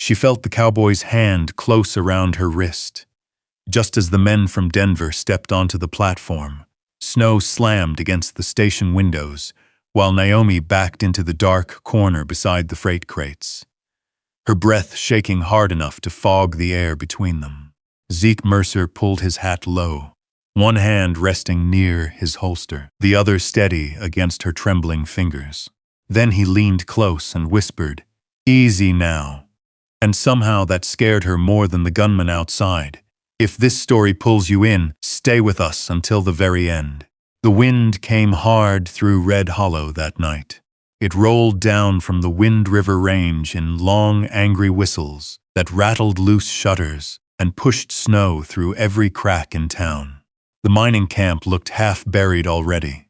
She felt the cowboy's hand close around her wrist. Just as the men from Denver stepped onto the platform, Snow slammed against the station windows, while Naomi backed into the dark corner beside the freight crates, her breath shaking hard enough to fog the air between them. Zeke Mercer pulled his hat low, one hand resting near his holster, the other steady against her trembling fingers. Then he leaned close and whispered, "Easy now." And somehow that scared her more than the gunman outside. "If this story pulls you in, stay with us until the very end." The wind came hard through Red Hollow that night. It rolled down from the Wind River Range in long, angry whistles that rattled loose shutters and pushed snow through every crack in town. The mining camp looked half-buried already.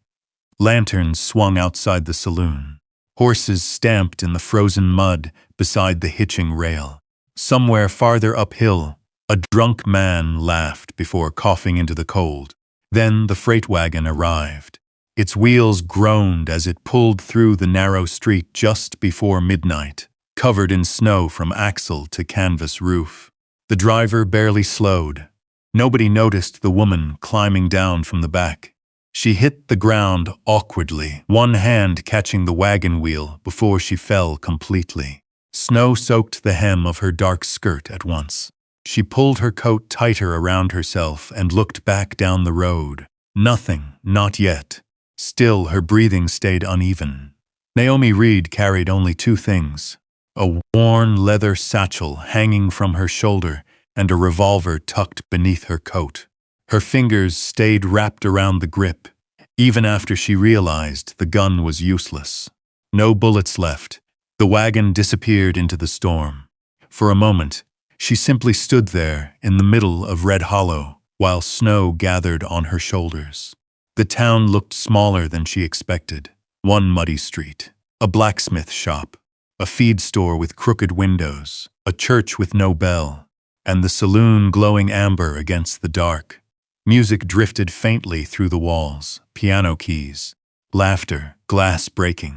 Lanterns swung outside the saloon. Horses stamped in the frozen mud beside the hitching rail. Somewhere farther uphill, a drunk man laughed before coughing into the cold. Then the freight wagon arrived. Its wheels groaned as it pulled through the narrow street just before midnight, covered in snow from axle to canvas roof. The driver barely slowed. Nobody noticed the woman climbing down from the back. She hit the ground awkwardly, one hand catching the wagon wheel before she fell completely. Snow soaked the hem of her dark skirt at once. She pulled her coat tighter around herself and looked back down the road. Nothing, not yet. Still, her breathing stayed uneven. Naomi Reed carried only two things: a worn leather satchel hanging from her shoulder and a revolver tucked beneath her coat. Her fingers stayed wrapped around the grip, even after she realized the gun was useless. No bullets left. The wagon disappeared into the storm. For a moment, she simply stood there in the middle of Red Hollow while snow gathered on her shoulders. The town looked smaller than she expected. One muddy street, a blacksmith shop, a feed store with crooked windows, a church with no bell, and the saloon glowing amber against the dark. Music drifted faintly through the walls, piano keys, laughter, glass breaking.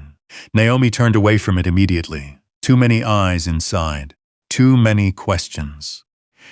Naomi turned away from it immediately. Too many eyes inside. Too many questions.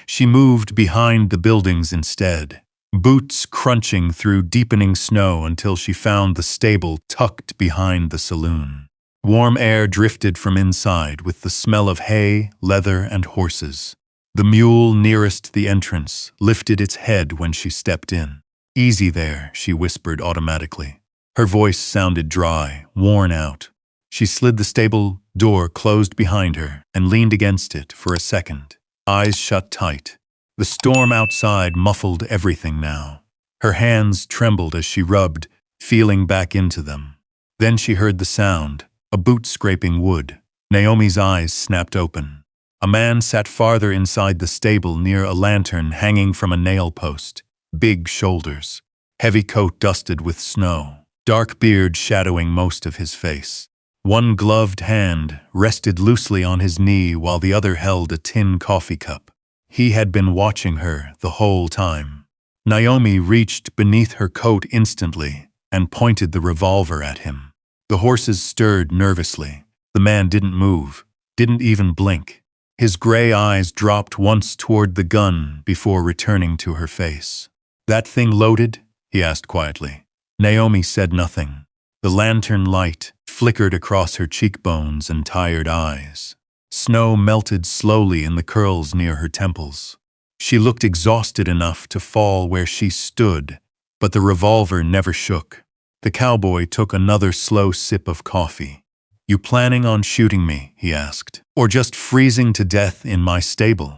She moved behind the buildings instead, boots crunching through deepening snow until she found the stable tucked behind the saloon. Warm air drifted from inside with the smell of hay, leather, and horses. The mule nearest the entrance lifted its head when she stepped in. "Easy there," she whispered automatically. Her voice sounded dry, worn out. She slid the stable door closed behind her and leaned against it for a second, eyes shut tight. The storm outside muffled everything now. Her hands trembled as she rubbed, feeling back into them. Then she heard the sound, a boot scraping wood. Naomi's eyes snapped open. A man sat farther inside the stable near a lantern hanging from a nail post. Big shoulders, heavy coat dusted with snow, dark beard shadowing most of his face. One gloved hand rested loosely on his knee while the other held a tin coffee cup. He had been watching her the whole time. Naomi reached beneath her coat instantly and pointed the revolver at him. The horses stirred nervously. The man didn't move, didn't even blink. His gray eyes dropped once toward the gun before returning to her face. "That thing loaded?" he asked quietly. Naomi said nothing. The lantern light flickered across her cheekbones and tired eyes. Snow melted slowly in the curls near her temples. She looked exhausted enough to fall where she stood, but the revolver never shook. The cowboy took another slow sip of coffee. "You planning on shooting me?" he asked. "Or just freezing to death in my stable?"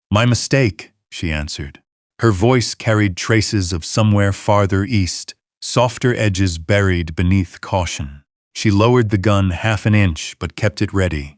"My mistake," she answered. Her voice carried traces of somewhere farther east, softer edges buried beneath caution. She lowered the gun half an inch but kept it ready.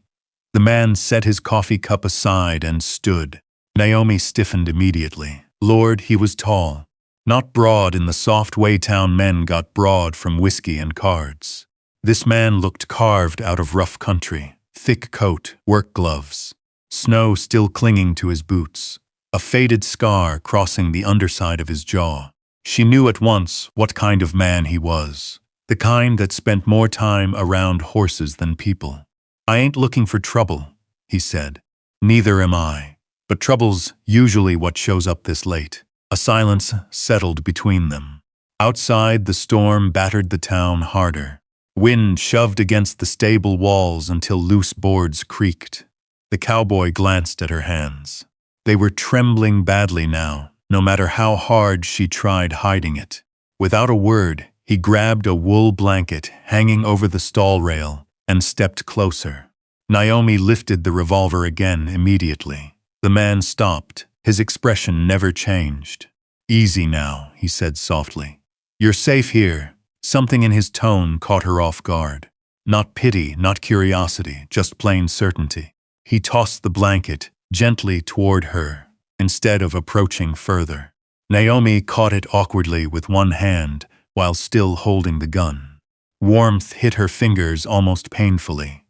The man set his coffee cup aside and stood. Naomi stiffened immediately. Lord, he was tall. Not broad in the soft way town men got broad from whiskey and cards. This man looked carved out of rough country. Thick coat, work gloves. Snow still clinging to his boots. A faded scar crossing the underside of his jaw. She knew at once what kind of man he was. The kind that spent more time around horses than people. "I ain't looking for trouble," he said. Neither am I. But trouble's usually what shows up this late. A silence settled between them. Outside, the storm battered the town harder. Wind shoved against the stable walls until loose boards creaked. The cowboy glanced at her hands. They were trembling badly now, no matter how hard she tried hiding it. Without a word, he grabbed a wool blanket hanging over the stall rail and stepped closer. Naomi lifted the revolver again immediately. The man stopped. His expression never changed. "Easy now," he said softly. "You're safe here." Something in his tone caught her off guard. Not pity, not curiosity, just plain certainty. He tossed the blanket gently toward her, instead of approaching further. Naomi caught it awkwardly with one hand while still holding the gun. Warmth hit her fingers almost painfully.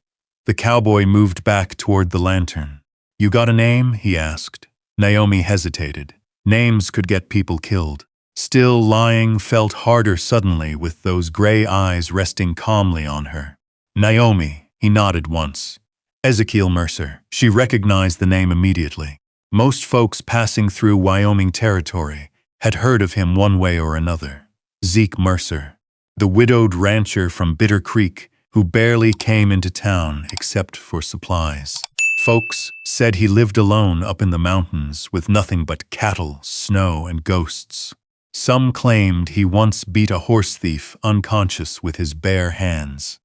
The cowboy moved back toward the lantern. "You got a name?" he asked. Naomi hesitated. Names could get people killed. Still lying felt harder suddenly with those gray eyes resting calmly on her. "Naomi," he nodded once. "Zeke Mercer." She recognized the name immediately. Most folks passing through Wyoming territory had heard of him one way or another. Zeke Mercer, the widowed rancher from Bitter Creek who barely came into town except for supplies. Folks said he lived alone up in the mountains with nothing but cattle, snow, and ghosts. Some claimed he once beat a horse thief unconscious with his bare hands.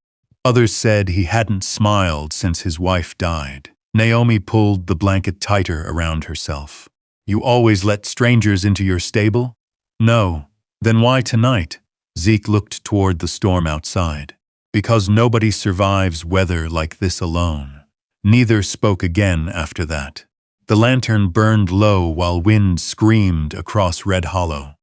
Others said he hadn't smiled since his wife died. Naomi pulled the blanket tighter around herself. "You always let strangers into your stable?" "No." "Then why tonight?" Zeke looked toward the storm outside. "Because nobody survives weather like this alone." Neither spoke again after that. The lantern burned low while wind screamed across Red Hollow.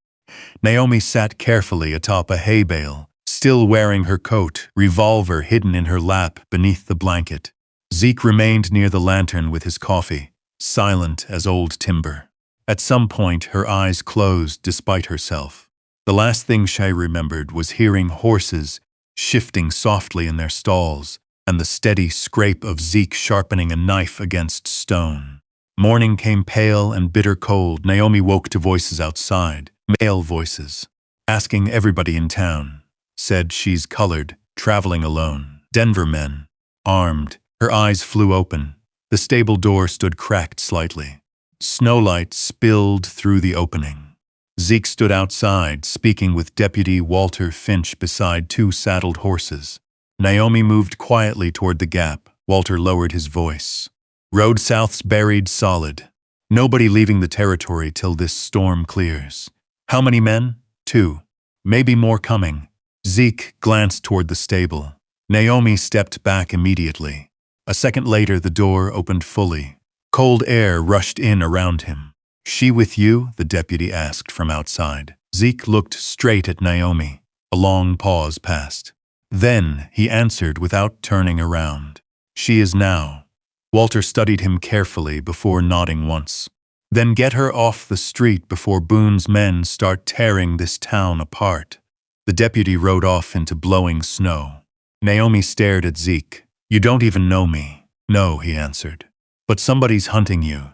Naomi sat carefully atop a hay bale, still wearing her coat, revolver hidden in her lap beneath the blanket. Zeke remained near the lantern with his coffee, silent as old timber. At some point, her eyes closed despite herself. The last thing she remembered was hearing horses shifting softly in their stalls, and the steady scrape of Zeke sharpening a knife against stone. Morning came pale and bitter cold. Naomi woke to voices outside, male voices, asking everybody in town. Said she's colored, traveling alone. Denver men, armed. Her eyes flew open. The stable door stood cracked slightly. Snowlight spilled through the opening. Zeke stood outside, speaking with Deputy Walter Finch beside two saddled horses. Naomi moved quietly toward the gap. Walter lowered his voice. "Road south's buried solid. Nobody leaving the territory till this storm clears." "How many men?" "2. Maybe more coming." Zeke glanced toward the stable. Naomi stepped back immediately. A second later, the door opened fully. Cold air rushed in around him. "She with you?" the deputy asked from outside. Zeke looked straight at Naomi. A long pause passed. Then he answered without turning around. "She is now." Walter studied him carefully before nodding once. "Then get her off the street before Boone's men start tearing this town apart." The deputy rode off into blowing snow. Naomi stared at Zeke. "You don't even know me." "No," he answered. "But somebody's hunting you."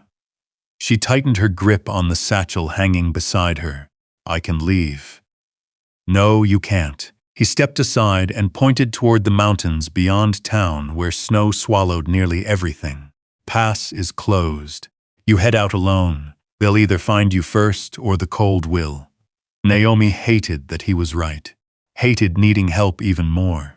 She tightened her grip on the satchel hanging beside her. "I can leave." "No, you can't." He stepped aside and pointed toward the mountains beyond town where snow swallowed nearly everything. "Pass is closed. You head out alone. They'll either find you first or the cold will." Naomi hated that he was right. Hated needing help even more.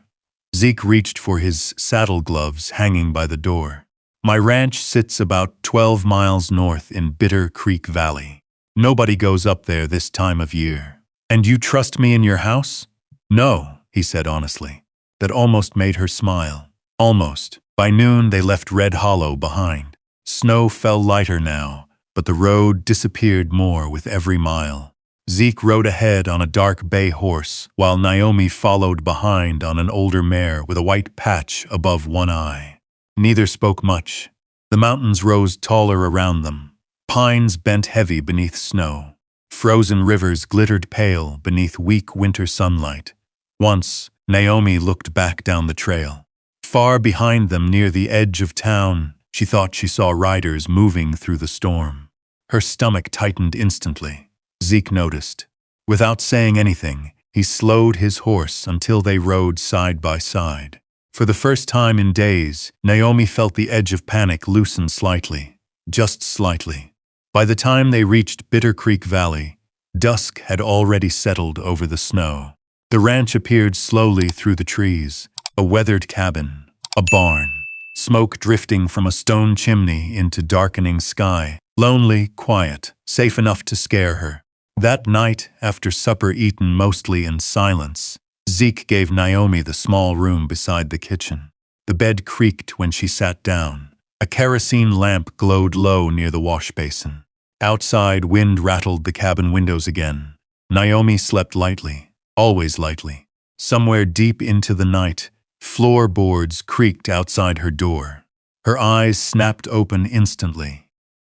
Zeke reached for his saddle gloves hanging by the door. "My ranch sits about 12 miles north in Bitter Creek Valley. Nobody goes up there this time of year." "And you trust me in your house?" "No," he said honestly. That almost made her smile. Almost. By noon, they left Red Hollow behind. Snow fell lighter now, but the road disappeared more with every mile. Zeke rode ahead on a dark bay horse, while Naomi followed behind on an older mare with a white patch above one eye. Neither spoke much. The mountains rose taller around them. Pines bent heavy beneath snow. Frozen rivers glittered pale beneath weak winter sunlight. Once, Naomi looked back down the trail. Far behind them, near the edge of town, She thought she saw riders moving through the storm. Her stomach tightened instantly. Zeke noticed. Without saying anything, he slowed his horse until they rode side by side. For the first time in days, Naomi felt the edge of panic loosen slightly, just slightly. By the time they reached Bitter Creek Valley, dusk had already settled over the snow. The ranch appeared slowly through the trees, a weathered cabin, a barn, smoke drifting from a stone chimney into darkening sky, lonely, quiet, safe enough to scare her. That night, after supper eaten mostly in silence, Zeke gave Naomi the small room beside the kitchen. The bed creaked when she sat down. A kerosene lamp glowed low near the wash basin. Outside, wind rattled the cabin windows again. Naomi slept lightly, always lightly. Somewhere deep into the night, floorboards creaked outside her door. Her eyes snapped open instantly.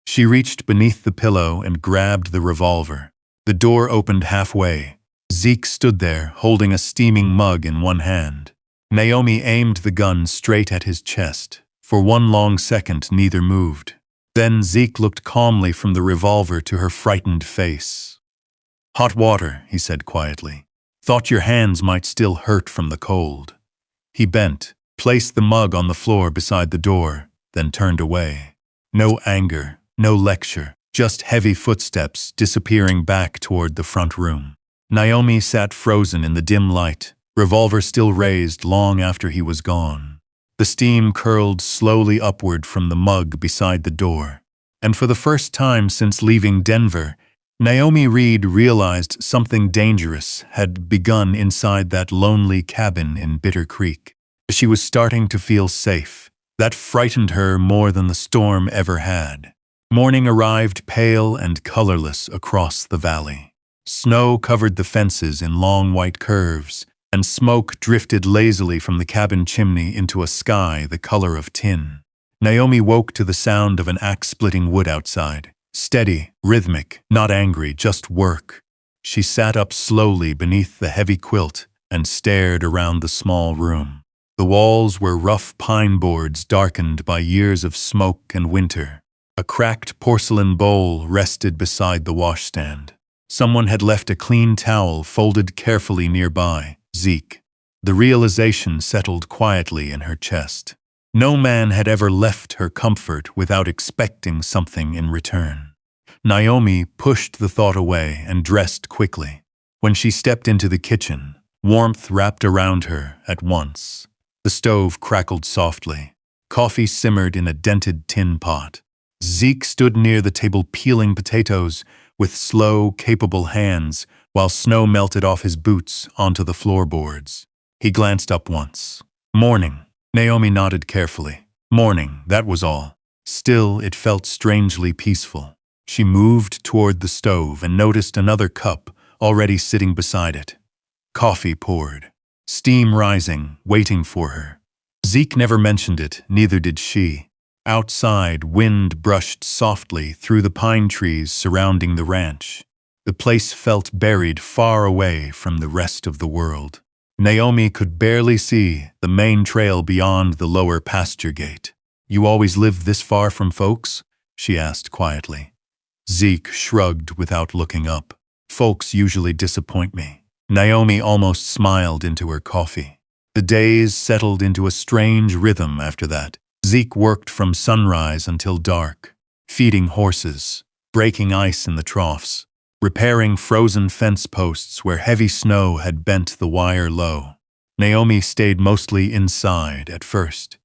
She reached beneath the pillow and grabbed the revolver. The door opened halfway. Zeke stood there, holding a steaming mug in one hand. Naomi aimed the gun straight at his chest. For one long second, neither moved. Then Zeke looked calmly from the revolver to her frightened face. "Hot water," he said quietly. "Thought your hands might still hurt from the cold." He bent, placed the mug on the floor beside the door, then turned away. No anger, no lecture, just heavy footsteps disappearing back toward the front room. Naomi sat frozen in the dim light, revolver still raised long after he was gone. The steam curled slowly upward from the mug beside the door. And for the first time since leaving Denver, Naomi Reed realized something dangerous had begun inside that lonely cabin in Bitter Creek. She was starting to feel safe. That frightened her more than the storm ever had. Morning arrived pale and colorless across the valley. Snow covered the fences in long white curves, and smoke drifted lazily from the cabin chimney into a sky the color of tin. Naomi woke to the sound of an axe splitting wood outside. Steady, rhythmic, not angry, just work. She sat up slowly beneath the heavy quilt and stared around the small room. The walls were rough pine boards darkened by years of smoke and winter. A cracked porcelain bowl rested beside the washstand. Someone had left a clean towel folded carefully nearby. Zeke. The realization settled quietly in her chest. No man had ever left her comfort without expecting something in return. Naomi pushed the thought away and dressed quickly. When she stepped into the kitchen, warmth wrapped around her at once. The stove crackled softly. Coffee simmered in a dented tin pot. Zeke stood near the table peeling potatoes with slow, capable hands while snow melted off his boots onto the floorboards. He glanced up once. "Morning." Naomi nodded carefully. "Morning, that was all." Still, it felt strangely peaceful. She moved toward the stove and noticed another cup already sitting beside it. Coffee poured. Steam rising, waiting for her. Zeke never mentioned it, neither did she. Outside, wind brushed softly through the pine trees surrounding the ranch. The place felt buried far away from the rest of the world. Naomi could barely see the main trail beyond the lower pasture gate. "You always lived this far from folks?" she asked quietly. Zeke shrugged without looking up. "Folks usually disappoint me." Naomi almost smiled into her coffee. The days settled into a strange rhythm after that. Zeke worked from sunrise until dark, feeding horses, breaking ice in the troughs, repairing frozen fence posts where heavy snow had bent the wire low. Naomi stayed mostly inside at first,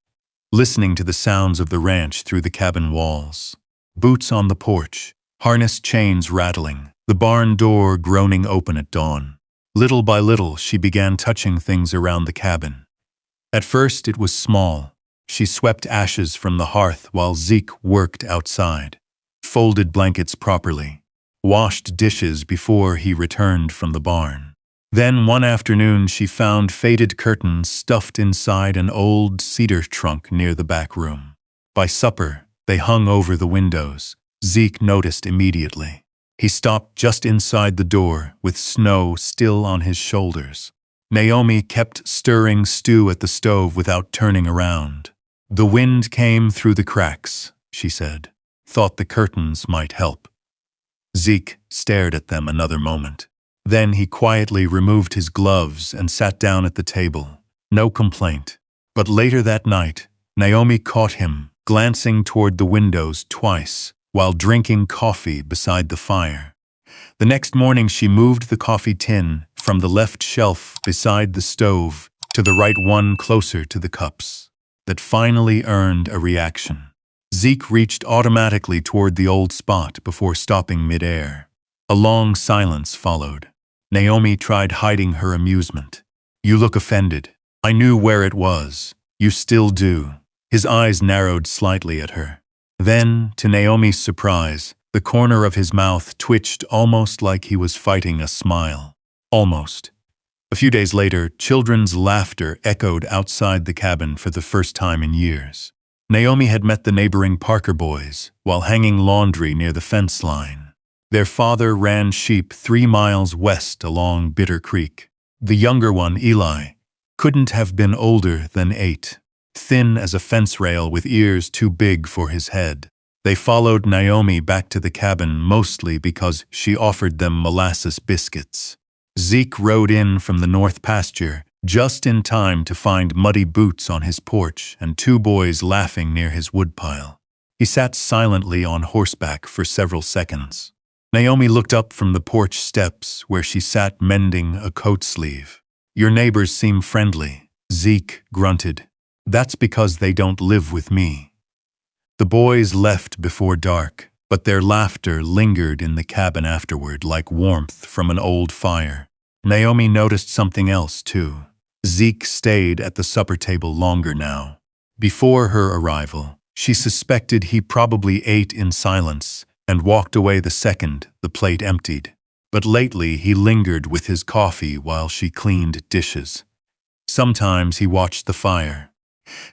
listening to the sounds of the ranch through the cabin walls. Boots on the porch, harness chains rattling, the barn door groaning open at dawn. Little by little, she began touching things around the cabin. At first, it was small. She swept ashes from the hearth while Zeke worked outside, folded blankets properly, washed dishes before he returned from the barn. Then one afternoon she found faded curtains stuffed inside an old cedar trunk near the back room. By supper, they hung over the windows. Zeke noticed immediately. He stopped just inside the door, with snow still on his shoulders. Naomi kept stirring stew at the stove without turning around. The wind came through the cracks, she said. Thought the curtains might help. Zeke stared at them another moment. Then he quietly removed his gloves and sat down at the table. No complaint. But later that night, Naomi caught him glancing toward the windows twice while drinking coffee beside the fire. The next morning she moved the coffee tin from the left shelf beside the stove to the right one closer to the cups. That finally earned a reaction. Zeke reached automatically toward the old spot before stopping midair. A long silence followed. Naomi tried hiding her amusement. "You look offended. I knew where it was. You still do." His eyes narrowed slightly at her. Then, to Naomi's surprise, the corner of his mouth twitched almost like he was fighting a smile. Almost. A few days later, children's laughter echoed outside the cabin for the first time in years. Naomi had met the neighboring Parker boys while hanging laundry near the fence line. Their father ran sheep 3 miles west along Bitter Creek. The younger one, Eli, couldn't have been older than 8, thin as a fence rail with ears too big for his head. They followed Naomi back to the cabin mostly because she offered them molasses biscuits. Zeke rode in from the north pasture just in time to find muddy boots on his porch and 2 boys laughing near his woodpile. He sat silently on horseback for several seconds. Naomi looked up from the porch steps where she sat mending a coat sleeve. "Your neighbors seem friendly," Zeke grunted. "That's because they don't live with me." The boys left before dark, but their laughter lingered in the cabin afterward like warmth from an old fire. Naomi noticed something else, too. Zeke stayed at the supper table longer now. Before her arrival, she suspected he probably ate in silence and walked away the second the plate emptied. But lately he lingered with his coffee while she cleaned dishes. Sometimes he watched the fire.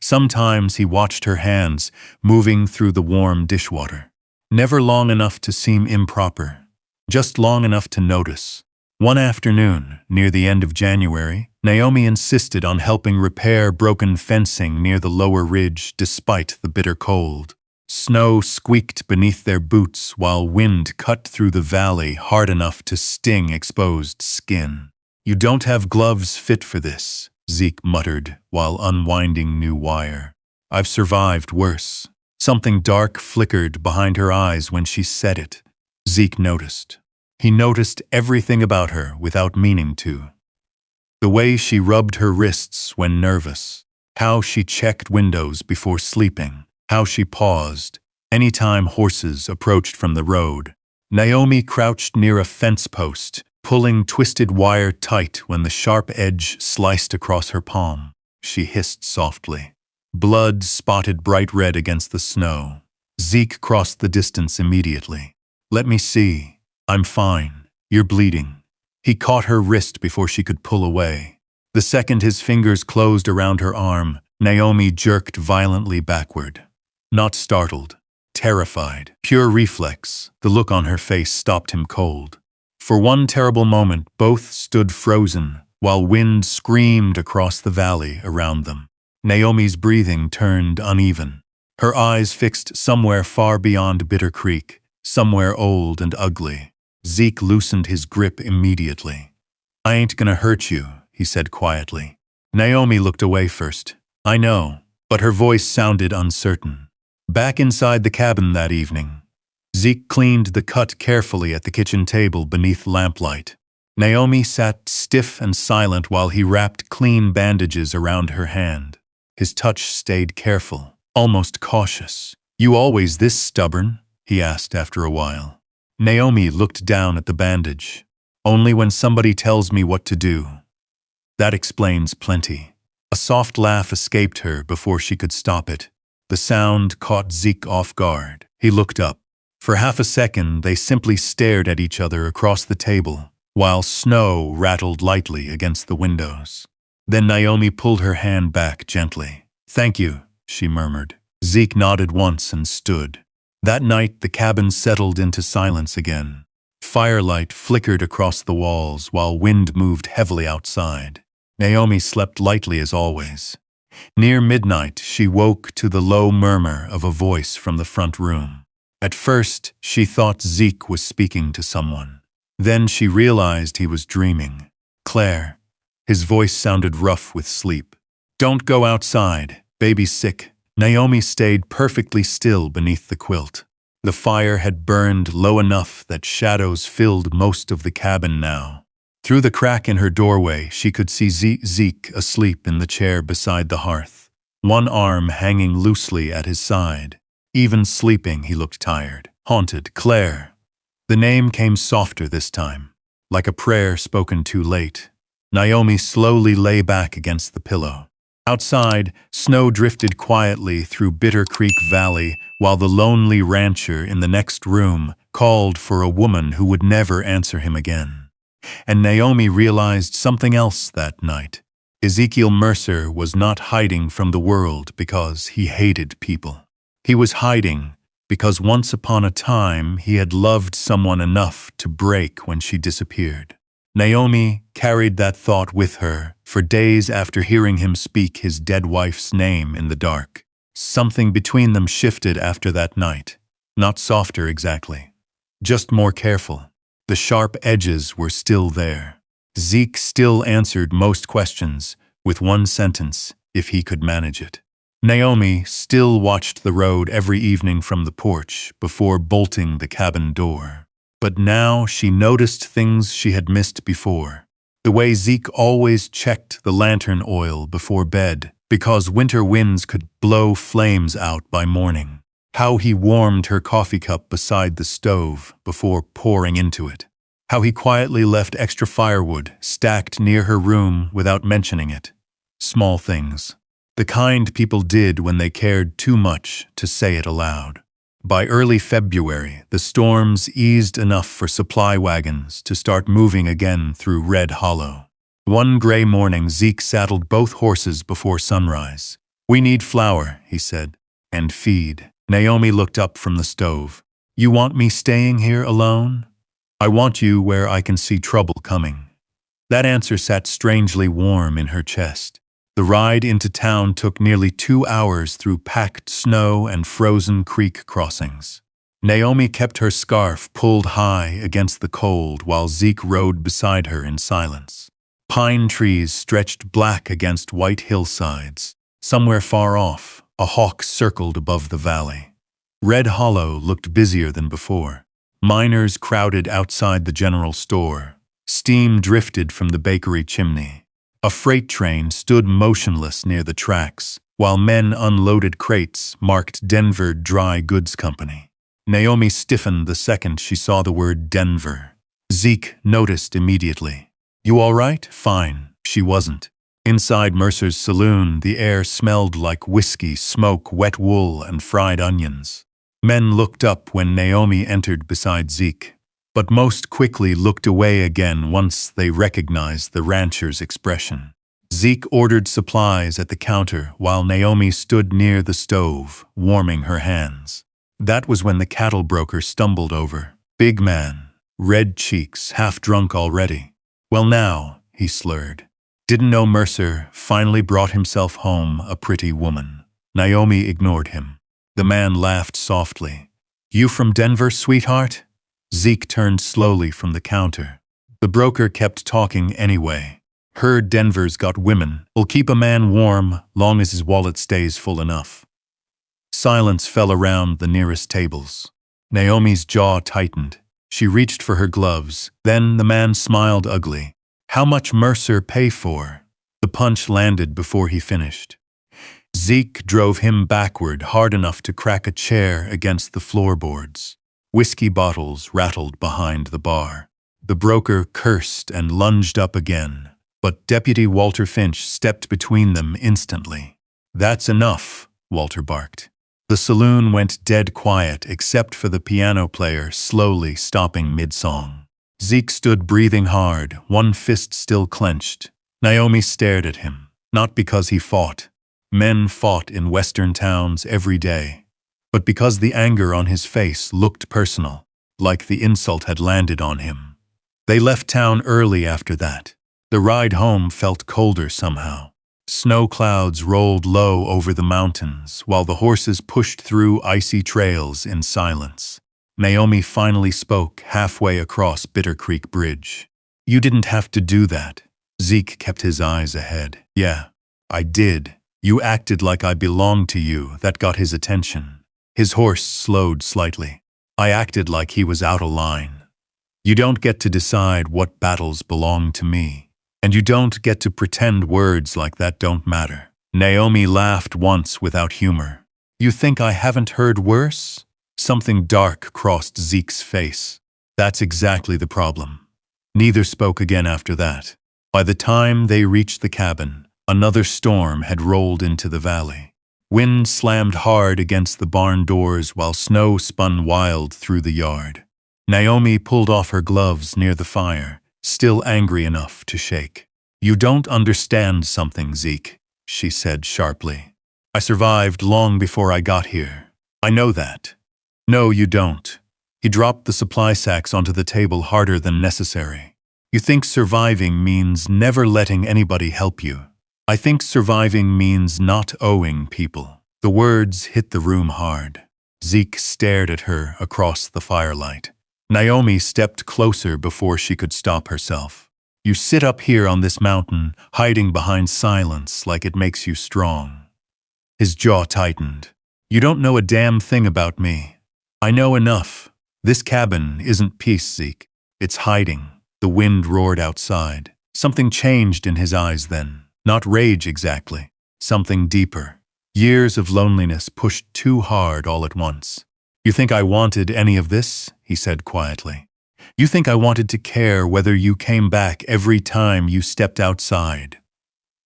Sometimes he watched her hands moving through the warm dishwater. Never long enough to seem improper, just long enough to notice. One afternoon, near the end of January, Naomi insisted on helping repair broken fencing near the lower ridge despite the bitter cold. Snow squeaked beneath their boots while wind cut through the valley hard enough to sting exposed skin. "You don't have gloves fit for this," Zeke muttered while unwinding new wire. "I've survived worse." Something dark flickered behind her eyes when she said it. Zeke noticed. He noticed everything about her without meaning to. The way she rubbed her wrists when nervous, how she checked windows before sleeping, how she paused any time horses approached from the road. Naomi crouched near a fence post, pulling twisted wire tight when the sharp edge sliced across her palm. She hissed softly. Blood spotted bright red against the snow. Zeke crossed the distance immediately. "Let me see. I'm fine. You're bleeding." He caught her wrist before she could pull away. The second his fingers closed around her arm, Naomi jerked violently backward. Not startled, terrified, pure reflex, the look on her face stopped him cold. For one terrible moment, both stood frozen, while wind screamed across the valley around them. Naomi's breathing turned uneven. Her eyes fixed somewhere far beyond Bitter Creek, somewhere old and ugly. Zeke loosened his grip immediately. "I ain't gonna hurt you," he said quietly. Naomi looked away first. "I know," but her voice sounded uncertain. Back inside the cabin that evening, Zeke cleaned the cut carefully at the kitchen table beneath lamplight. Naomi sat stiff and silent while he wrapped clean bandages around her hand. His touch stayed careful, almost cautious. "You always this stubborn?" he asked after a while. Naomi looked down at the bandage. "Only when somebody tells me what to do." "That explains plenty." A soft laugh escaped her before she could stop it. The sound caught Zeke off guard. He looked up. For half a second, they simply stared at each other across the table, while snow rattled lightly against the windows. Then Naomi pulled her hand back gently. "Thank you," she murmured. Zeke nodded once and stood. That night, the cabin settled into silence again. Firelight flickered across the walls while wind moved heavily outside. Naomi slept lightly as always. Near midnight, she woke to the low murmur of a voice from the front room. At first, she thought Zeke was speaking to someone. Then she realized he was dreaming. Claire. His voice sounded rough with sleep. Don't go outside. Baby's sick. Naomi stayed perfectly still beneath the quilt. The fire had burned low enough that shadows filled most of the cabin now. Through the crack in her doorway, she could see Zeke asleep in the chair beside the hearth, one arm hanging loosely at his side. Even sleeping, he looked tired, haunted. Claire. The name came softer this time, like a prayer spoken too late. Naomi slowly lay back against the pillow. Outside, snow drifted quietly through Bitter Creek Valley, while the lonely rancher in the next room called for a woman who would never answer him again. And Naomi realized something else that night. Zeke Mercer was not hiding from the world because he hated people. He was hiding because once upon a time he had loved someone enough to break when she disappeared. Naomi carried that thought with her for days after hearing him speak his dead wife's name in the dark. Something between them shifted after that night. Not softer exactly, just more careful. The sharp edges were still there. Zeke still answered most questions with one sentence, if he could manage it. Naomi still watched the road every evening from the porch before bolting the cabin door. But now she noticed things she had missed before. The way Zeke always checked the lantern oil before bed, because winter winds could blow flames out by morning. How he warmed her coffee cup beside the stove before pouring into it. How he quietly left extra firewood stacked near her room without mentioning it. Small things. The kind people did when they cared too much to say it aloud. By early February, the storms eased enough for supply wagons to start moving again through Red Hollow. One gray morning, Zeke saddled both horses before sunrise. "We need flour," he said, "and feed." Naomi looked up from the stove. "You want me staying here alone?" "I want you where I can see trouble coming." That answer sat strangely warm in her chest. The ride into town took nearly 2 hours through packed snow and frozen creek crossings. Naomi kept her scarf pulled high against the cold while Zeke rode beside her in silence. Pine trees stretched black against white hillsides. Somewhere far off, a hawk circled above the valley. Red Hollow looked busier than before. Miners crowded outside the general store. Steam drifted from the bakery chimney. A freight train stood motionless near the tracks, while men unloaded crates marked Denver Dry Goods Company. Naomi stiffened the second she saw the word Denver. Zeke noticed immediately. "You all right?" "Fine." She wasn't. Inside Mercer's saloon, the air smelled like whiskey, smoke, wet wool, and fried onions. Men looked up when Naomi entered beside Zeke, but most quickly looked away again once they recognized the rancher's expression. Zeke ordered supplies at the counter while Naomi stood near the stove, warming her hands. That was when the cattle broker stumbled over. Big man, red cheeks, half drunk already. "Well now," he slurred. Didn't know Mercer finally brought himself home a pretty woman. Naomi ignored him. The man laughed softly. "You from Denver, sweetheart?" Zeke turned slowly from the counter. The broker kept talking anyway. "Heard Denver's got women. Will keep a man warm long as his wallet stays full enough." Silence fell around the nearest tables. Naomi's jaw tightened. She reached for her gloves. Then the man smiled ugly. "How much Mercer pay for?" The punch landed before he finished. Zeke drove him backward hard enough to crack a chair against the floorboards. Whiskey bottles rattled behind the bar. The broker cursed and lunged up again, but Deputy Walter Finch stepped between them instantly. "That's enough," Walter barked. The saloon went dead quiet except for the piano player slowly stopping mid-song. Zeke stood breathing hard, one fist still clenched. Naomi stared at him, not because he fought. Men fought in western towns every day. But because the anger on his face looked personal, like the insult had landed on him. They left town early after that. The ride home felt colder somehow. Snow clouds rolled low over the mountains while the horses pushed through icy trails in silence. Naomi finally spoke halfway across Bitter Creek Bridge. "You didn't have to do that." Zeke kept his eyes ahead. "Yeah, I did. You acted like I belonged to you." That got his attention. His horse slowed slightly. "I acted like he was out of line. You don't get to decide what battles belong to me. And you don't get to pretend words like that don't matter." Naomi laughed once without humor. "You think I haven't heard worse?" Something dark crossed Zeke's face. That's exactly the problem. Neither spoke again after that. By the time they reached the cabin, another storm had rolled into the valley. Wind slammed hard against the barn doors while snow spun wild through the yard. Naomi pulled off her gloves near the fire, still angry enough to shake. "You don't understand something, Zeke," she said sharply. "I survived long before I got here. I know that." "No, you don't." He dropped the supply sacks onto the table harder than necessary. "You think surviving means never letting anybody help you. I think surviving means not owing people." The words hit the room hard. Zeke stared at her across the firelight. Naomi stepped closer before she could stop herself. "You sit up here on this mountain, hiding behind silence like it makes you strong." His jaw tightened. "You don't know a damn thing about me." "I know enough. This cabin isn't peace, Zeke. It's hiding." The wind roared outside. Something changed in his eyes then. Not rage exactly. Something deeper. Years of loneliness pushed too hard all at once. "You think I wanted any of this?" he said quietly. "You think I wanted to care whether you came back every time you stepped outside?"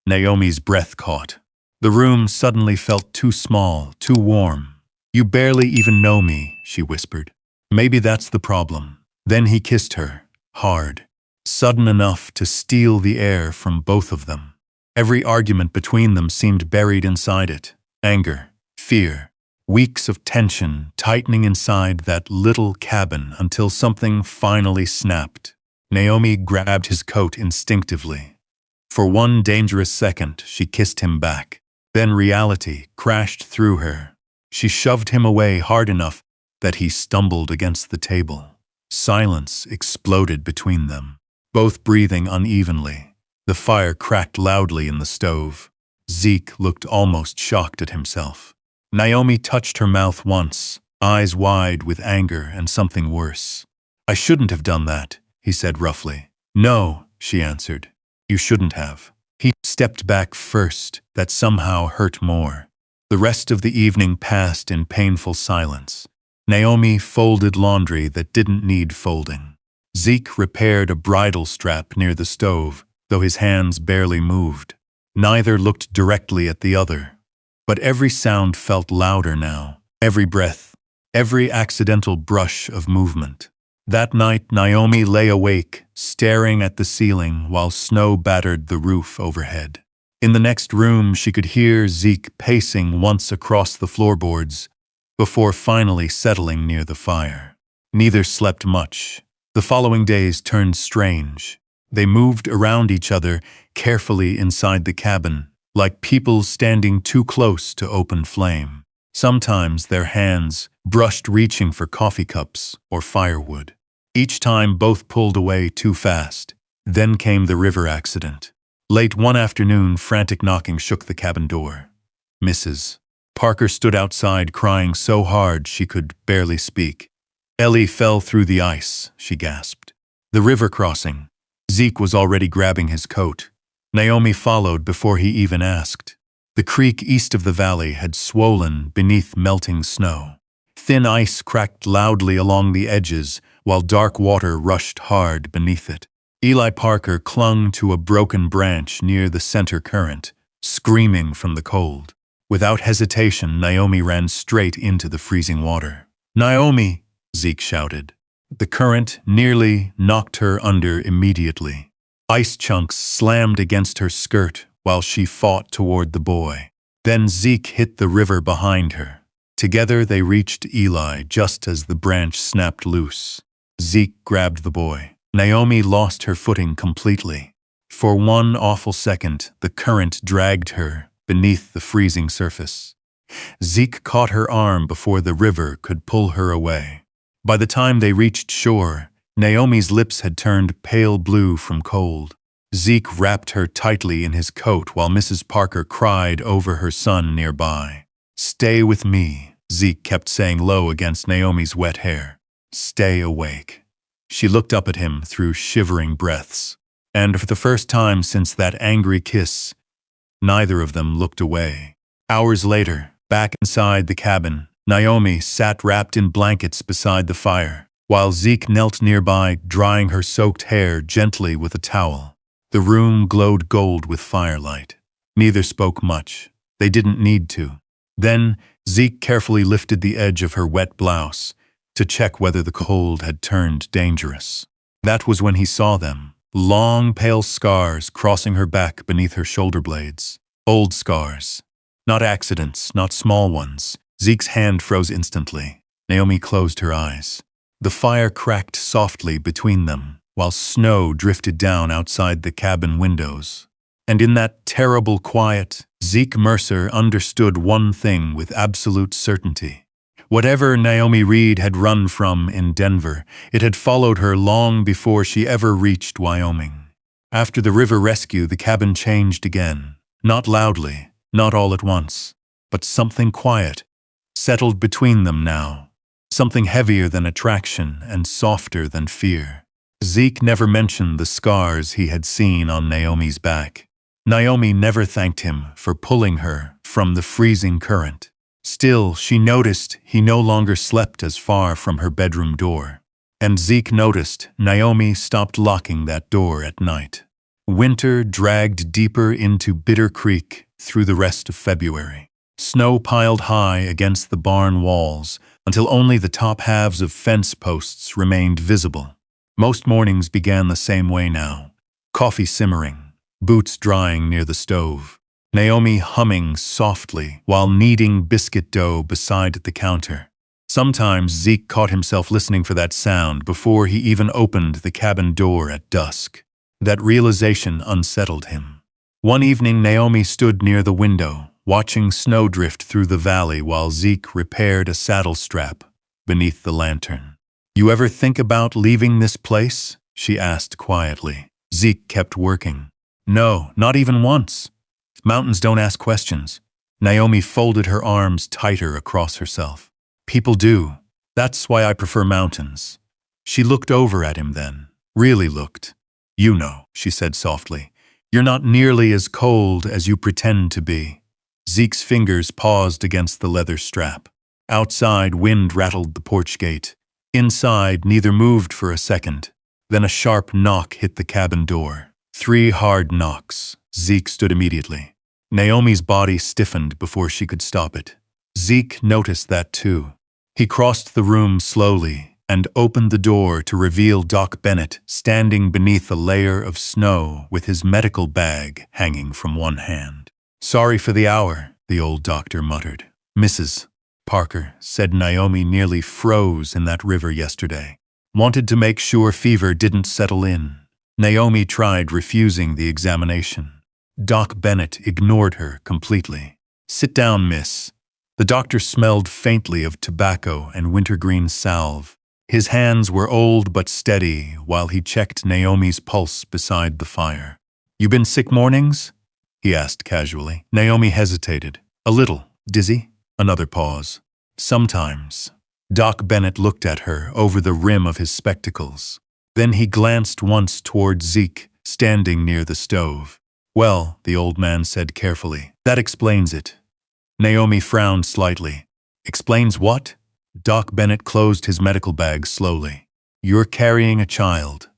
Naomi's breath caught. The room suddenly felt too small, too warm. "You barely even know me," she whispered. "Maybe that's the problem." Then he kissed her, hard, sudden enough to steal the air from both of them. Every argument between them seemed buried inside it. Anger, fear, weeks of tension tightening inside that little cabin until something finally snapped. Naomi grabbed his coat instinctively. For one dangerous second, she kissed him back. Then reality crashed through her. She shoved him away hard enough that he stumbled against the table. Silence exploded between them, both breathing unevenly. The fire cracked loudly in the stove. Zeke looked almost shocked at himself. Naomi touched her mouth once, eyes wide with anger and something worse. "I shouldn't have done that," he said roughly. "No," she answered. "You shouldn't have." He stepped back first. That somehow hurt more. The rest of the evening passed in painful silence. Naomi folded laundry that didn't need folding. Zeke repaired a bridle strap near the stove, though his hands barely moved. Neither looked directly at the other. But every sound felt louder now, every breath, every accidental brush of movement. That night, Naomi lay awake, staring at the ceiling while snow battered the roof overhead. In the next room, she could hear Zeke pacing once across the floorboards before finally settling near the fire. Neither slept much. The following days turned strange. They moved around each other carefully inside the cabin, like people standing too close to open flame. Sometimes their hands brushed reaching for coffee cups or firewood. Each time both pulled away too fast. Then came the river accident. Late one afternoon, frantic knocking shook the cabin door. "Mrs. Parker stood outside crying so hard she could barely speak. "Ellie fell through the ice," she gasped. "The river crossing." Zeke was already grabbing his coat. Naomi followed before he even asked. The creek east of the valley had swollen beneath melting snow. Thin ice cracked loudly along the edges while dark water rushed hard beneath it. Eli Parker clung to a broken branch near the center current, screaming from the cold. Without hesitation, Naomi ran straight into the freezing water. "Naomi!" Zeke shouted. The current nearly knocked her under immediately. Ice chunks slammed against her skirt while she fought toward the boy. Then Zeke hit the river behind her. Together they reached Eli just as the branch snapped loose. Zeke grabbed the boy. Naomi lost her footing completely. For one awful second, the current dragged her beneath the freezing surface. Zeke caught her arm before the river could pull her away. By the time they reached shore, Naomi's lips had turned pale blue from cold. Zeke wrapped her tightly in his coat while Mrs. Parker cried over her son nearby. "Stay with me," Zeke kept saying low against Naomi's wet hair. "Stay awake." She looked up at him through shivering breaths. And for the first time since that angry kiss, neither of them looked away. Hours later, back inside the cabin, Naomi sat wrapped in blankets beside the fire, while Zeke knelt nearby, drying her soaked hair gently with a towel. The room glowed gold with firelight. Neither spoke much. They didn't need to. Then, Zeke carefully lifted the edge of her wet blouse to check whether the cold had turned dangerous. That was when he saw them. Long, pale scars crossing her back beneath her shoulder blades. Old scars. Not accidents, not small ones. Zeke's hand froze instantly. Naomi closed her eyes. The fire cracked softly between them, while snow drifted down outside the cabin windows. And in that terrible quiet, Zeke Mercer understood one thing with absolute certainty. Whatever Naomi Reed had run from in Denver, it had followed her long before she ever reached Wyoming. After the river rescue, the cabin changed again. Not loudly, not all at once, but something quiet settled between them now. Something heavier than attraction and softer than fear. Zeke never mentioned the scars he had seen on Naomi's back. Naomi never thanked him for pulling her from the freezing current. Still, she noticed he no longer slept as far from her bedroom door. And Zeke noticed Naomi stopped locking that door at night. Winter dragged deeper into Bitter Creek through the rest of February. Snow piled high against the barn walls until only the top halves of fence posts remained visible. Most mornings began the same way now. Coffee simmering, boots drying near the stove. Naomi humming softly while kneading biscuit dough beside the counter. Sometimes Zeke caught himself listening for that sound before he even opened the cabin door at dusk. That realization unsettled him. One evening, Naomi stood near the window, watching snow drift through the valley while Zeke repaired a saddle strap beneath the lantern. "You ever think about leaving this place?" she asked quietly. Zeke kept working. "No, not even once. Mountains don't ask questions." Naomi folded her arms tighter across herself. "People do. That's why I prefer mountains." She looked over at him then. Really looked. "You know," she said softly. "You're not nearly as cold as you pretend to be." Zeke's fingers paused against the leather strap. Outside, wind rattled the porch gate. Inside, neither moved for a second. Then a sharp knock hit the cabin door. 3 hard knocks. Zeke stood immediately. Naomi's body stiffened before she could stop it. Zeke noticed that too. He crossed the room slowly and opened the door to reveal Doc Bennett standing beneath a layer of snow with his medical bag hanging from one hand. "Sorry for the hour," the old doctor muttered. "Mrs. Parker said Naomi nearly froze in that river yesterday. Wanted to make sure fever didn't settle in." Naomi tried refusing the examination. Doc Bennett ignored her completely. "Sit down, miss." The doctor smelled faintly of tobacco and wintergreen salve. His hands were old but steady while he checked Naomi's pulse beside the fire. "You been sick mornings?" he asked casually. Naomi hesitated. "A little. Dizzy?" Another pause. "Sometimes." Doc Bennett looked at her over the rim of his spectacles. Then he glanced once toward Zeke, standing near the stove. "Well," the old man said carefully, "that explains it." Naomi frowned slightly. "Explains what?" Doc Bennett closed his medical bag slowly. "You're carrying a child."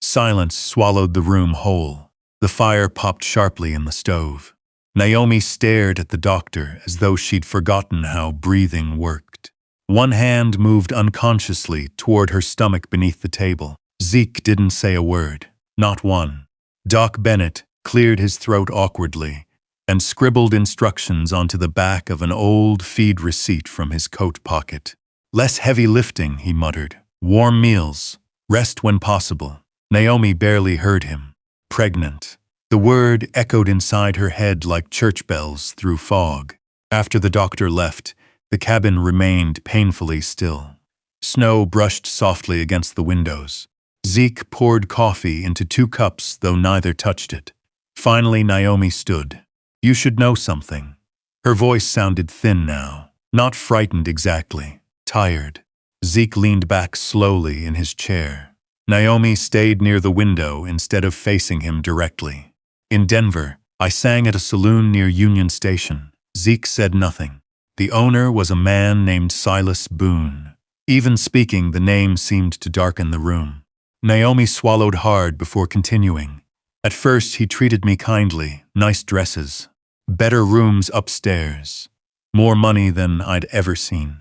Silence swallowed the room whole. The fire popped sharply in the stove. Naomi stared at the doctor as though she'd forgotten how breathing worked. One hand moved unconsciously toward her stomach beneath the table. Zeke didn't say a word. Not one. Doc Bennett cleared his throat awkwardly and scribbled instructions onto the back of an old feed receipt from his coat pocket. "Less heavy lifting," he muttered. "Warm meals. Rest when possible." Naomi barely heard him. Pregnant. The word echoed inside her head like church bells through fog. After the doctor left, the cabin remained painfully still. Snow brushed softly against the windows. Zeke poured coffee into 2 cups, though neither touched it. Finally, Naomi stood. "You should know something." Her voice sounded thin now, not frightened exactly, tired. Zeke leaned back slowly in his chair. Naomi stayed near the window instead of facing him directly. "In Denver, I sang at a saloon near Union Station." Zeke said nothing. The owner was a man named Silas Boone. Even speaking, the name seemed to darken the room. Naomi swallowed hard before continuing. "At first he treated me kindly, nice dresses, better rooms upstairs, more money than I'd ever seen."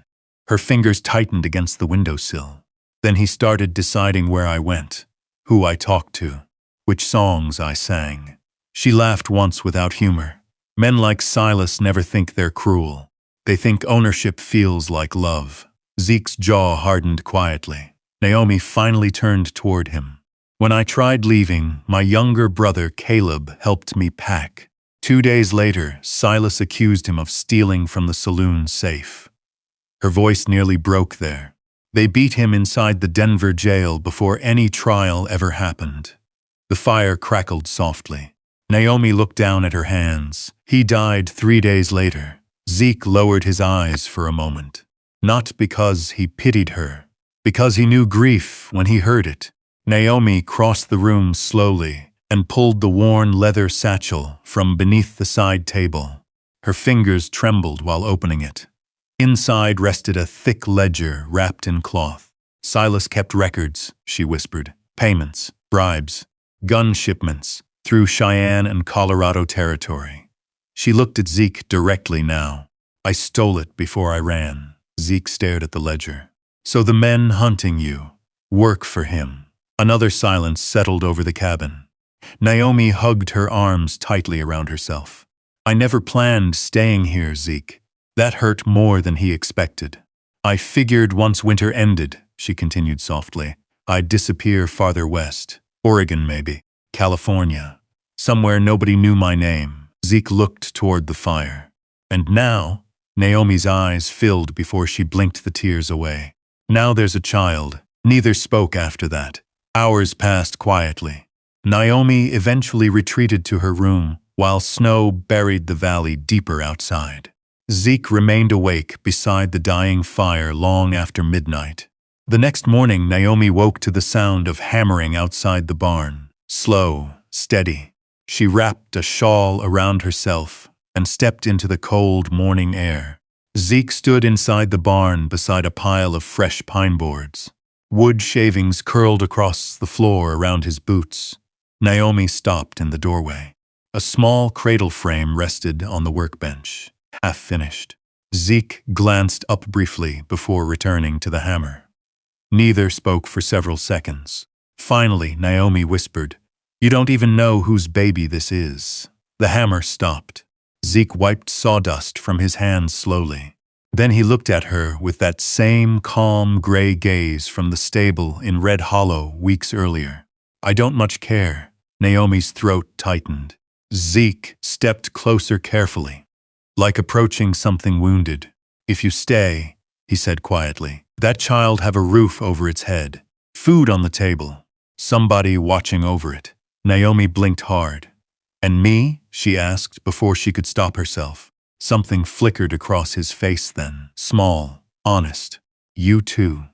Her fingers tightened against the windowsill. "Then he started deciding where I went, who I talked to, which songs I sang." She laughed once without humor. "Men like Silas never think they're cruel. They think ownership feels like love." Zeke's jaw hardened quietly. Naomi finally turned toward him. "When I tried leaving, my younger brother Caleb helped me pack. 2 days later, Silas accused him of stealing from the saloon safe." Her voice nearly broke there. "They beat him inside the Denver jail before any trial ever happened." The fire crackled softly. Naomi looked down at her hands. "He died 3 days later." Zeke lowered his eyes for a moment. Not because he pitied her, because he knew grief when he heard it. Naomi crossed the room slowly and pulled the worn leather satchel from beneath the side table. Her fingers trembled while opening it. Inside rested a thick ledger wrapped in cloth. "Silas kept records," she whispered. "Payments, bribes, gun shipments, through Cheyenne and Colorado territory." She looked at Zeke directly now. "I stole it before I ran." Zeke stared at the ledger. "So the men hunting you work for him." Another silence settled over the cabin. Naomi hugged her arms tightly around herself. "I never planned staying here, Zeke. That hurt more than he expected. I figured once winter ended," she continued softly, "I'd disappear farther west. Oregon maybe. California. Somewhere nobody knew my name." Zeke looked toward the fire. "And now," Naomi's eyes filled before she blinked the tears away. "Now there's a child." Neither spoke after that. Hours passed quietly. Naomi eventually retreated to her room, while snow buried the valley deeper outside. Zeke remained awake beside the dying fire long after midnight. The next morning, Naomi woke to the sound of hammering outside the barn. Slow, steady. She wrapped a shawl around herself and stepped into the cold morning air. Zeke stood inside the barn beside a pile of fresh pine boards. Wood shavings curled across the floor around his boots. Naomi stopped in the doorway. A small cradle frame rested on the workbench, half finished. Zeke glanced up briefly before returning to the hammer. Neither spoke for several seconds. Finally, Naomi whispered, "You don't even know whose baby this is." The hammer stopped. Zeke wiped sawdust from his hands slowly. Then he looked at her with that same calm gray gaze from the stable in Red Hollow weeks earlier. "I don't much care." Naomi's throat tightened. Zeke stepped closer carefully, like approaching something wounded. "If you stay," he said quietly, "that child have a roof over its head, food on the table, somebody watching over it." Naomi blinked hard. "And me?" she asked before she could stop herself. Something flickered across his face then, small, honest. "You too."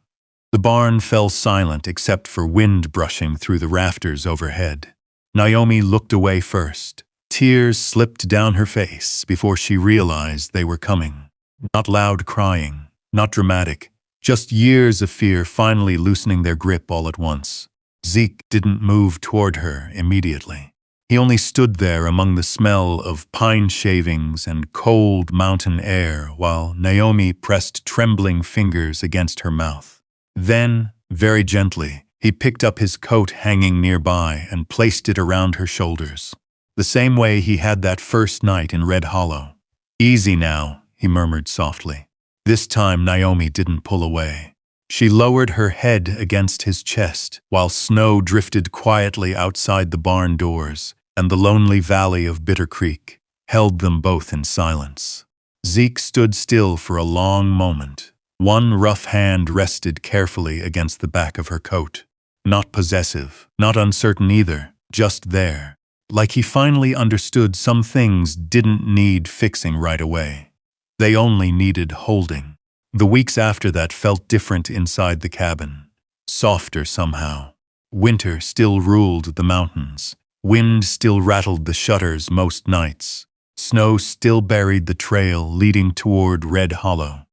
The barn fell silent except for wind brushing through the rafters overhead. Naomi looked away first. Tears slipped down her face before she realized they were coming. Not loud crying, not dramatic, just years of fear finally loosening their grip all at once. Zeke didn't move toward her immediately. He only stood there among the smell of pine shavings and cold mountain air while Naomi pressed trembling fingers against her mouth. Then, very gently, he picked up his coat hanging nearby and placed it around her shoulders, the same way he had that first night in Red Hollow. "Easy now," he murmured softly. This time Naomi didn't pull away. She lowered her head against his chest while snow drifted quietly outside the barn doors, and the lonely valley of Bitter Creek held them both in silence. Zeke stood still for a long moment. One rough hand rested carefully against the back of her coat. Not possessive, not uncertain either, just there. Like he finally understood some things didn't need fixing right away. They only needed holding. The weeks after that felt different inside the cabin. Softer somehow. Winter still ruled the mountains. Wind still rattled the shutters most nights. Snow still buried the trail leading toward Red Hollow.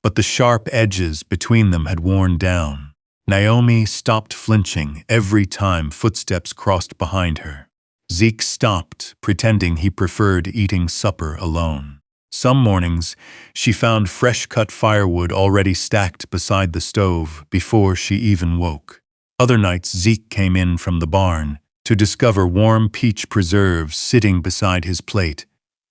But the sharp edges between them had worn down. Naomi stopped flinching every time footsteps crossed behind her. Zeke stopped, pretending he preferred eating supper alone. Some mornings, she found fresh-cut firewood already stacked beside the stove before she even woke. Other nights, Zeke came in from the barn to discover warm peach preserves sitting beside his plate,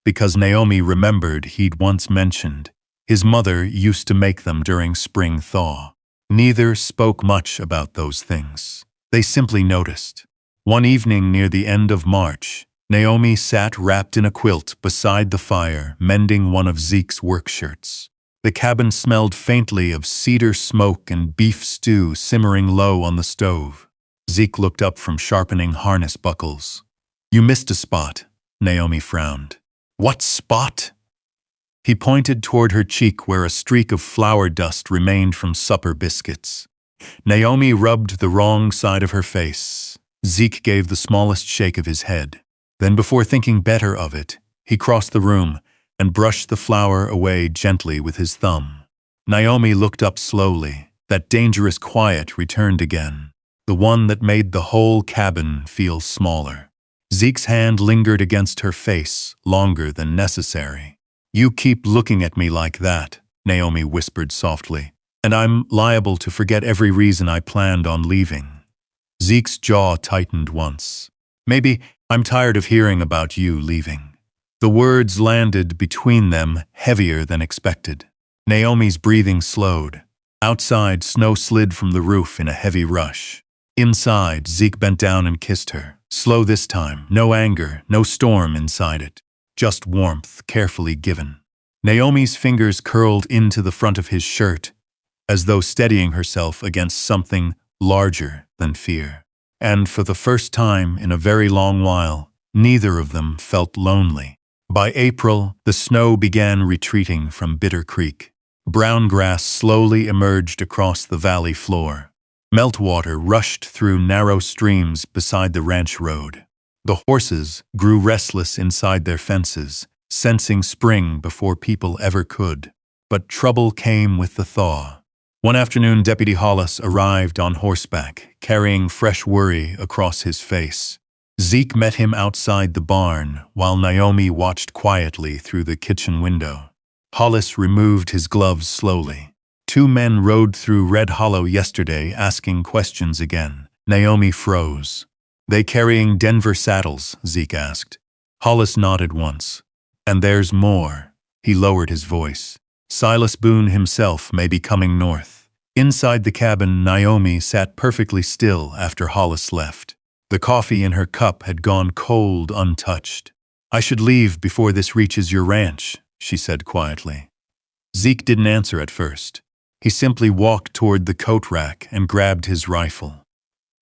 because Naomi remembered he'd once mentioned his mother used to make them during spring thaw. Neither spoke much about those things. They simply noticed. One evening near the end of March, Naomi sat wrapped in a quilt beside the fire, mending one of Zeke's work shirts. The cabin smelled faintly of cedar smoke and beef stew simmering low on the stove. Zeke looked up from sharpening harness buckles. "You missed a spot," Naomi frowned. "What spot?" He pointed toward her cheek where a streak of flour dust remained from supper biscuits. Naomi rubbed the wrong side of her face. Zeke gave the smallest shake of his head. Then, before thinking better of it, he crossed the room and brushed the flour away gently with his thumb. Naomi looked up slowly. That dangerous quiet returned again, the one that made the whole cabin feel smaller. Zeke's hand lingered against her face longer than necessary. "You keep looking at me like that," Naomi whispered softly, "and I'm liable to forget every reason I planned on leaving." Zeke's jaw tightened once. "Maybe I'm tired of hearing about you leaving." The words landed between them heavier than expected. Naomi's breathing slowed. Outside, snow slid from the roof in a heavy rush. Inside, Zeke bent down and kissed her. Slow this time, no anger, no storm inside it. Just warmth, carefully given. Naomi's fingers curled into the front of his shirt, as though steadying herself against something larger than fear. And for the first time in a very long while, neither of them felt lonely. By April, the snow began retreating from Bitter Creek. Brown grass slowly emerged across the valley floor. Meltwater rushed through narrow streams beside the ranch road. The horses grew restless inside their fences, sensing spring before people ever could. But trouble came with the thaw. One afternoon, Deputy Hollis arrived on horseback, carrying fresh worry across his face. Zeke met him outside the barn, while Naomi watched quietly through the kitchen window. Hollis removed his gloves slowly. "Two men rode through Red Hollow yesterday asking questions again." Naomi froze. "They carrying Denver saddles?" Zeke asked. Hollis nodded once. "And there's more." He lowered his voice. "Silas Boone himself may be coming north." Inside the cabin, Naomi sat perfectly still after Hollis left. The coffee in her cup had gone cold untouched. "I should leave before this reaches your ranch," she said quietly. Zeke didn't answer at first. He simply walked toward the coat rack and grabbed his rifle.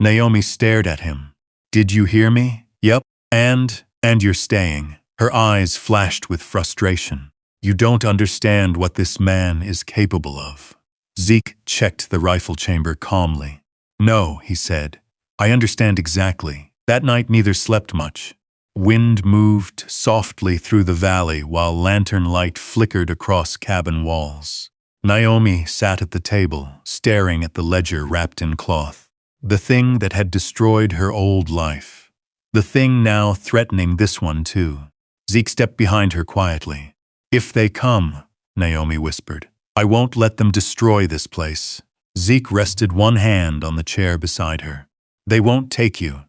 Naomi stared at him. "Did you hear me?" "Yep. And you're staying." Her eyes flashed with frustration. "You don't understand what this man is capable of." Zeke checked the rifle chamber calmly. "No," he said. "I understand exactly." That night neither slept much. Wind moved softly through the valley while lantern light flickered across cabin walls. Naomi sat at the table, staring at the ledger wrapped in cloth. The thing that had destroyed her old life. The thing now threatening this one too. Zeke stepped behind her quietly. "If they come," Naomi whispered, "I won't let them destroy this place." Zeke rested one hand on the chair beside her. "They won't take you."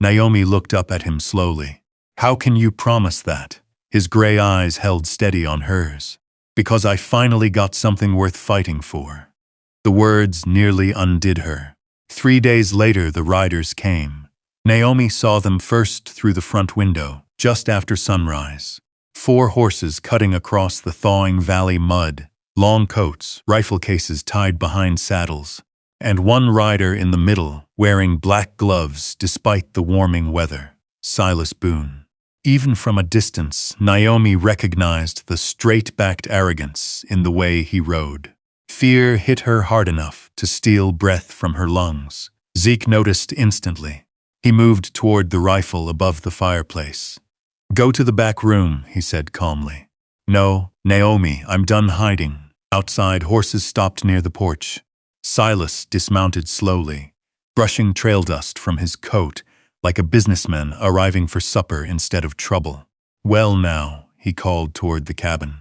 Naomi looked up at him slowly. "How can you promise that?" His gray eyes held steady on hers. "Because I finally got something worth fighting for." The words nearly undid her. 3 days later, the riders came. Naomi saw them first through the front window, just after sunrise. 4 horses cutting across the thawing valley mud, long coats, rifle cases tied behind saddles, and one rider in the middle, wearing black gloves despite the warming weather, Silas Boone. Even from a distance, Naomi recognized the straight-backed arrogance in the way he rode. Fear hit her hard enough to steal breath from her lungs. Zeke noticed instantly. He moved toward the rifle above the fireplace. "Go to the back room," he said calmly. "No, Naomi, I'm done hiding." Outside, horses stopped near the porch. Silas dismounted slowly, brushing trail dust from his coat like a businessman arriving for supper instead of trouble. "Well now," he called toward the cabin.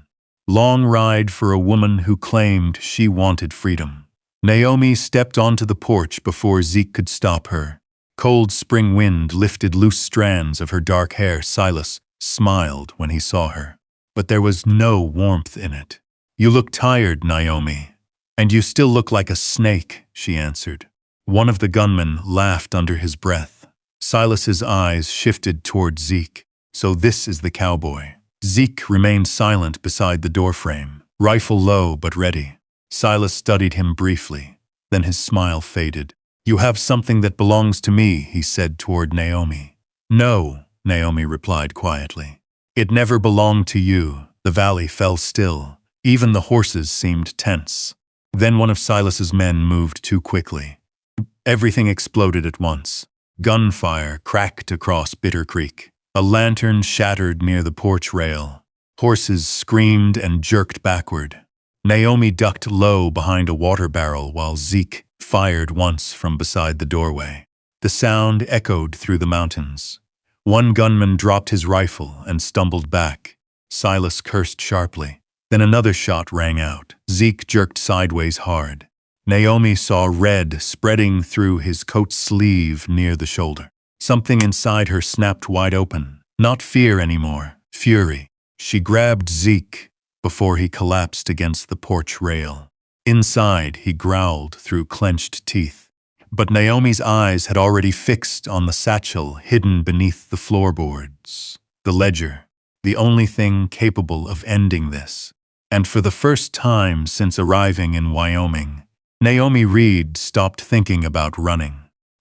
"Long ride for a woman who claimed she wanted freedom." Naomi stepped onto the porch before Zeke could stop her. Cold spring wind lifted loose strands of her dark hair. Silas smiled when he saw her, but there was no warmth in it. "You look tired, Naomi." "And you still look like a snake," she answered. One of the gunmen laughed under his breath. Silas's eyes shifted toward Zeke. "So this is the cowboy." Zeke remained silent beside the doorframe, rifle low but ready. Silas studied him briefly, then his smile faded. "You have something that belongs to me," he said toward Naomi. "No," Naomi replied quietly. "It never belonged to you." The valley fell still. Even the horses seemed tense. Then one of Silas's men moved too quickly. Everything exploded at once. Gunfire cracked across Bitter Creek. A lantern shattered near the porch rail. Horses screamed and jerked backward. Naomi ducked low behind a water barrel while Zeke fired once from beside the doorway. The sound echoed through the mountains. One gunman dropped his rifle and stumbled back. Silas cursed sharply. Then another shot rang out. Zeke jerked sideways hard. Naomi saw red spreading through his coat sleeve near the shoulder. Something inside her snapped wide open. Not fear anymore, fury. She grabbed Zeke before he collapsed against the porch rail. Inside, he growled through clenched teeth. But Naomi's eyes had already fixed on the satchel hidden beneath the floorboards. The ledger, the only thing capable of ending this. And for the first time since arriving in Wyoming, Naomi Reed stopped thinking about running.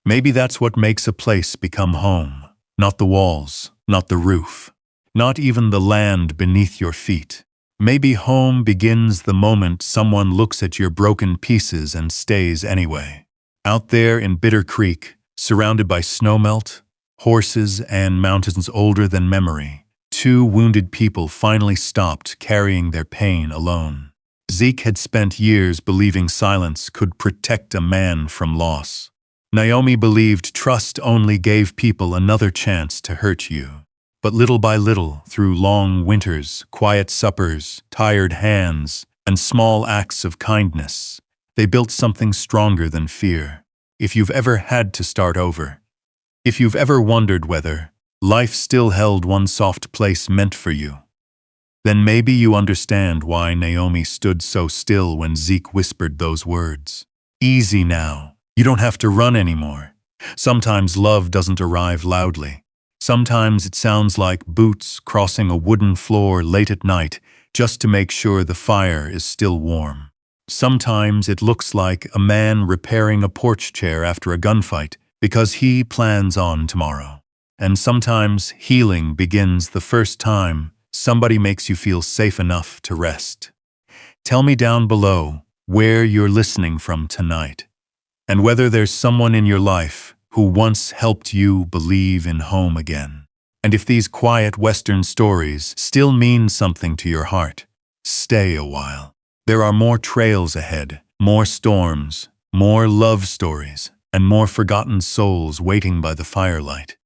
Maybe that's what makes a place become home. Not the walls, not the roof, not even the land beneath your feet. Maybe home begins the moment someone looks at your broken pieces and stays anyway. Out there in Bitter Creek, surrounded by snowmelt, horses, and mountains older than memory, 2 wounded people finally stopped carrying their pain alone. Zeke had spent years believing silence could protect a man from loss. Naomi believed trust only gave people another chance to hurt you. But little by little, through long winters, quiet suppers, tired hands, and small acts of kindness, they built something stronger than fear. If you've ever had to start over, if you've ever wondered whether life still held one soft place meant for you, then maybe you understand why Naomi stood so still when Zeke whispered those words. "Easy now. You don't have to run anymore." Sometimes love doesn't arrive loudly. Sometimes it sounds like boots crossing a wooden floor late at night just to make sure the fire is still warm. Sometimes it looks like a man repairing a porch chair after a gunfight because he plans on tomorrow. And sometimes healing begins the first time somebody makes you feel safe enough to rest. Tell me down below where you're listening from tonight, and whether there's someone in your life who once helped you believe in home again. And if these quiet Western stories still mean something to your heart, stay a while. There are more trails ahead, more storms, more love stories, and more forgotten souls waiting by the firelight.